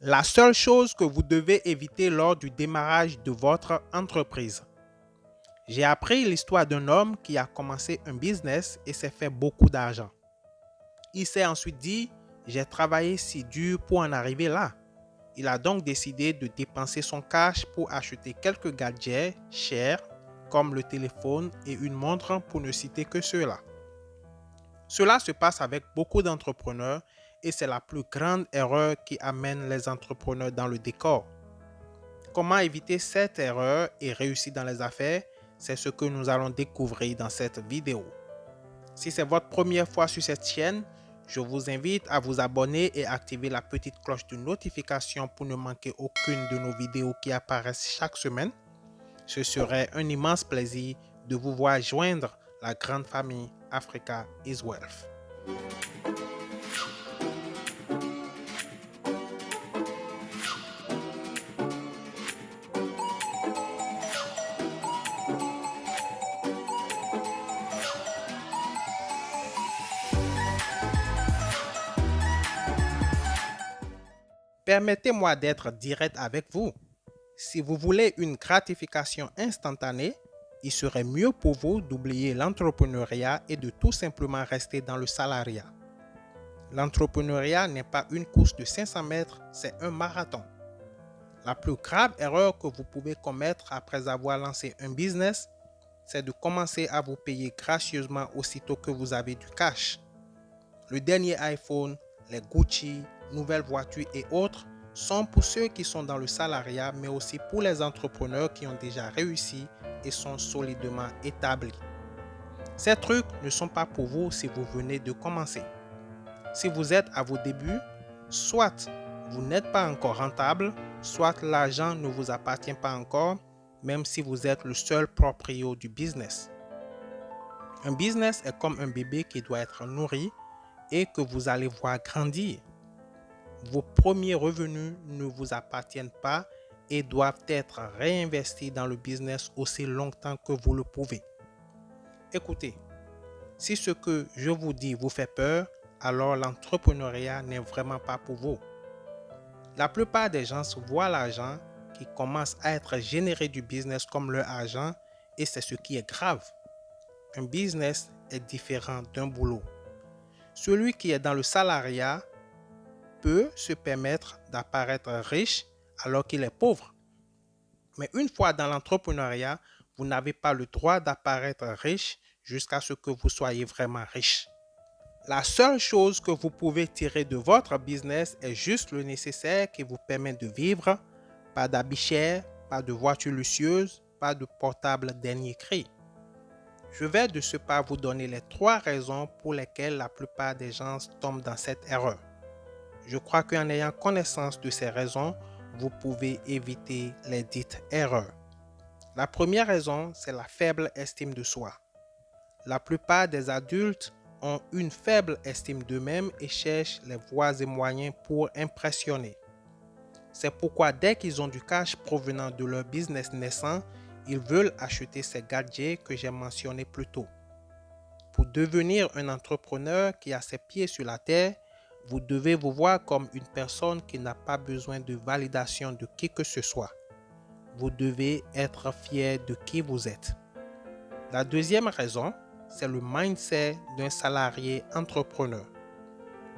La seule chose que vous devez éviter lors du démarrage de votre entreprise. J'ai appris l'histoire d'un homme qui a commencé un business et s'est fait beaucoup d'argent. Il s'est ensuite dit, j'ai travaillé si dur pour en arriver là. Il a donc décidé de dépenser son cash pour acheter quelques gadgets chers comme le téléphone et une montre pour ne citer que ceux-là. Cela se passe avec beaucoup d'entrepreneurs et c'est la plus grande erreur qui amène les entrepreneurs dans le décor. Comment éviter cette erreur et réussir dans les affaires? C'est ce que nous allons découvrir dans cette vidéo. Si c'est votre première fois sur cette chaîne, je vous invite à vous abonner et activer la petite cloche de notification pour ne manquer aucune de nos vidéos qui apparaissent chaque semaine. Ce serait un immense plaisir de vous voir joindre la grande famille Africa is Wealth. Permettez-moi d'être direct avec vous. Si vous voulez une gratification instantanée, il serait mieux pour vous d'oublier l'entrepreneuriat et de tout simplement rester dans le salariat. L'entrepreneuriat n'est pas une course de 500 mètres, c'est un marathon. La plus grave erreur que vous pouvez commettre après avoir lancé un business, c'est de commencer à vous payer gracieusement aussitôt que vous avez du cash. Le dernier iPhone, les Gucci, nouvelles voitures et autres sont pour ceux qui sont dans le salariat, mais aussi pour les entrepreneurs qui ont déjà réussi et sont solidement établis. Ces trucs ne sont pas pour vous si vous venez de commencer. Si vous êtes à vos débuts, soit vous n'êtes pas encore rentable, soit l'argent ne vous appartient pas encore, même si vous êtes le seul proprio du business. Un business est comme un bébé qui doit être nourri et que vous allez voir grandir. Vos premiers revenus ne vous appartiennent pas et doivent être réinvestis dans le business aussi longtemps que vous le pouvez. Écoutez, si ce que je vous dis vous fait peur, alors l'entrepreneuriat n'est vraiment pas pour vous. La plupart des gens voient l'argent qui commence à être généré du business comme leur argent et c'est ce qui est grave. Un business est différent d'un boulot. Celui qui est dans le salariat peut se permettre d'apparaître riche alors qu'il est pauvre. Mais une fois dans l'entrepreneuriat, vous n'avez pas le droit d'apparaître riche jusqu'à ce que vous soyez vraiment riche. La seule chose que vous pouvez tirer de votre business est juste le nécessaire qui vous permet de vivre, pas d'habits chers, pas de voitures luxueuses, pas de portable dernier cri. Je vais de ce pas vous donner les 3 raisons pour lesquelles la plupart des gens tombent dans cette erreur. Je crois qu'en ayant connaissance de ces raisons, vous pouvez éviter les dites erreurs. La première raison, c'est la faible estime de soi. La plupart des adultes ont une faible estime d'eux-mêmes et cherchent les voies et moyens pour impressionner. C'est pourquoi dès qu'ils ont du cash provenant de leur business naissant, ils veulent acheter ces gadgets que j'ai mentionnés plus tôt. Pour devenir un entrepreneur qui a ses pieds sur la terre, vous devez vous voir comme une personne qui n'a pas besoin de validation de qui que ce soit. Vous devez être fier de qui vous êtes. La deuxième raison, c'est le mindset d'un salarié entrepreneur.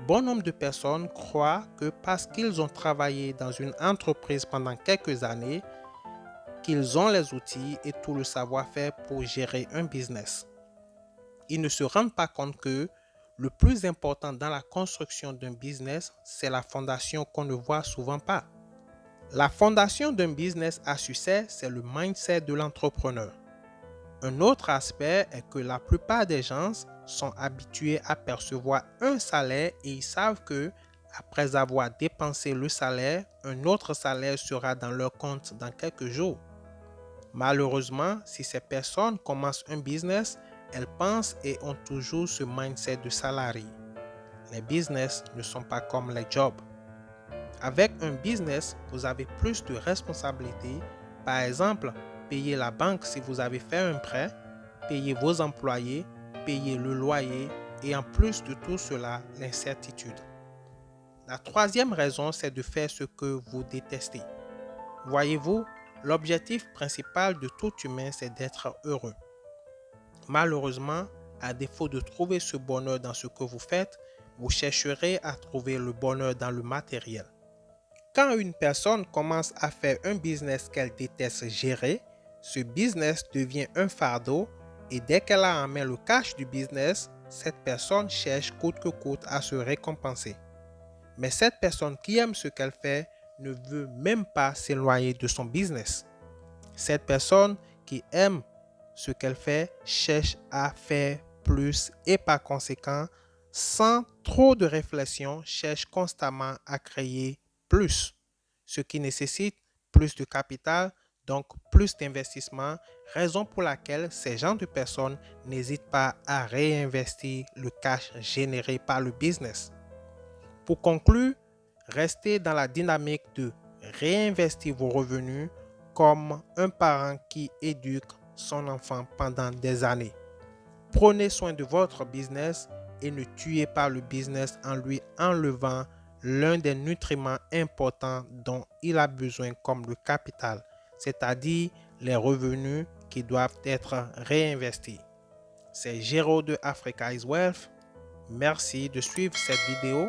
Bon nombre de personnes croient que parce qu'ils ont travaillé dans une entreprise pendant quelques années, qu'ils ont les outils et tout le savoir-faire pour gérer un business. Ils ne se rendent pas compte que le plus important dans la construction d'un business, c'est la fondation qu'on ne voit souvent pas. La fondation d'un business à succès, c'est le mindset de l'entrepreneur. Un autre aspect est que la plupart des gens sont habitués à percevoir un salaire et ils savent que, après avoir dépensé le salaire, un autre salaire sera dans leur compte dans quelques jours. Malheureusement, si ces personnes commencent un business, elles pensent et ont toujours ce mindset de salarié. Les business ne sont pas comme les jobs. Avec un business, vous avez plus de responsabilités. Par exemple, payer la banque si vous avez fait un prêt, payer vos employés, payer le loyer et en plus de tout cela, l'incertitude. La troisième raison, c'est de faire ce que vous détestez. Voyez-vous, l'objectif principal de tout humain, c'est d'être heureux. Malheureusement, à défaut de trouver ce bonheur dans ce que vous faites, vous chercherez à trouver le bonheur dans le matériel. Quand une personne commence à faire un business qu'elle déteste gérer, ce business devient un fardeau et dès qu'elle a en main le cash du business, cette personne cherche coûte que coûte à se récompenser. Mais cette personne qui aime ce qu'elle fait ne veut même pas s'éloigner de son business. Cette personne qui aime ce qu'elle fait cherche à faire plus et par conséquent, sans trop de réflexion, cherche constamment à créer plus, ce qui nécessite plus de capital, donc plus d'investissement, raison pour laquelle ces genres de personnes n'hésitent pas à réinvestir le cash généré par le business. Pour conclure, restez dans la dynamique de réinvestir vos revenus comme un parent qui éduque son enfant pendant des années. Prenez soin de votre business et ne tuez pas le business en lui enlevant l'un des nutriments importants dont il a besoin comme le capital, c'est-à-dire les revenus qui doivent être réinvestis. C'est Géraud de Africa is Wealth. Merci de suivre cette vidéo.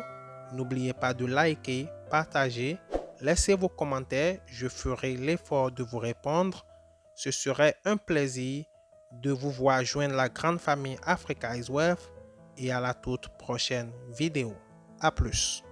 N'oubliez pas de liker, partager, laissez vos commentaires, je ferai l'effort de vous répondre. Ce serait un plaisir de vous voir joindre la grande famille Africa is Wealth et à la toute prochaine vidéo. À plus.